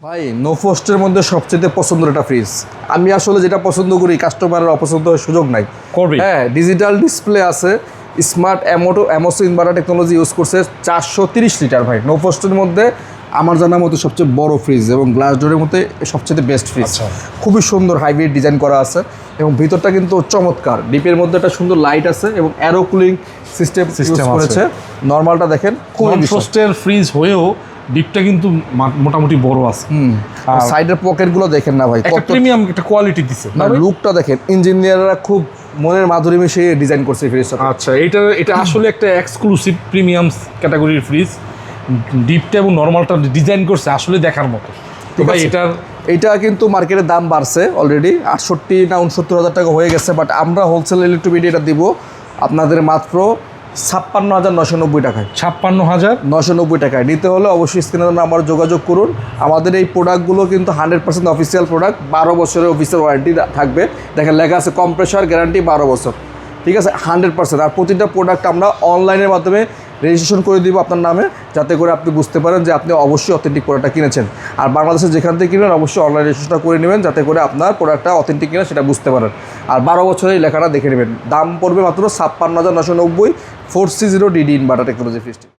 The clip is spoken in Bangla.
ভাই নোফোস্টের মধ্যে সবচেয়ে পছন্দের একটা ফ্রিজ। আমি আসলে যেটা পছন্দ করি কাস্টমারের অপছন্দ হওয়ার সুযোগ নাই। করবে হ্যাঁ, ডিজিটাল ডিসপ্লে আছে, স্মার্ট অ্যামোসো ইনভার্টার টেকনোলজি ইউজ করছে, 430 লিটার ভাই। নোফোস্টের মধ্যে আমার জানার মতো সবচেয়ে বড় ফ্রিজ এবং গ্লাস ডোরের মধ্যে সবচেয়ে বেস্ট ফ্রিজ। খুবই সুন্দর হাইব্রিড ডিজাইন করা আছে এবং ভিতরটা কিন্তু চমৎকার। ডিপের মধ্যে একটা সুন্দর লাইট আছে এবং অ্যারো কুলিং সিস্টেম ইউজ করেছে। নর্মালটা দেখেন খুবই ফ্রস্টের ফ্রিজ হয়েও ডিপটা কিন্তু মোটামুটি বড় আছে। আর সাইডের পকেটগুলো দেখেন না ভাই, একটা প্রিমিয়াম একটা কোয়ালিটি দিছে না ভাই? লুকটা দেখেন, ইঞ্জিনিয়াররা খুব মনের মাধুরী মিশিয়ে ডিজাইন করছে ফ্রিজটা। আচ্ছা, এটা আসলে একটা এক্সক্লুসিভ প্রিমিয়াম ক্যাটাগরির ফ্রিজ। ডিপটা এবং নরমালটা ডিজাইন করছে আসলে দেখার মতো। তো ভাই এটা কিন্তু মার্কেটের দাম বাড়ছে অলরেডি, 68 না 69 হাজার টাকা হয়ে গেছে, বাট আমরা হোলসেল ইলেকট্রিক এটা দিব আপনাদের মাত্র 56,990 টাকায়। 56,990 টাকায় নিতে হলে অবশ্যই স্ক্রিনে নাম্বার যোগাযোগ করুন। আমাদের এই প্রোডাক্টগুলো কিন্তু 100% অফিসিয়াল প্রোডাক্ট, 12 বছরের অফিসিয়াল ওয়ারেন্টি থাকবে। দেখেন লেখা আছে কম্প্রেসার গ্যারান্টি 12 বছর, ঠিক আছে 100%। আর প্রতিটা প্রোডাক্ট আমরা অনলাইনের মাধ্যমে রেজিস্ট্রেশন করে দিব আপনার নামে, যাতে করে আপনি বুঝতে পারেন যে আপনি অবশ্যই অথেন্টিক প্রোডাক্টটা কিনেছেন। আর বাংলাদেশে যেখান থেকে কিনেন অবশ্যই অনলাইন রেজিস্ট্রেশনটা করে নেবেন, যাতে করে আপনার প্রোডাক্টটা অথেন্টিক কিনা সেটা বুঝতে পারেন। আর 12 বছরের লেখাটা দেখে নেবেন। দাম পড়বে মাত্র 56,990, 430 DD ইনভার্টার টেকনোলজি ফ্রিজটি।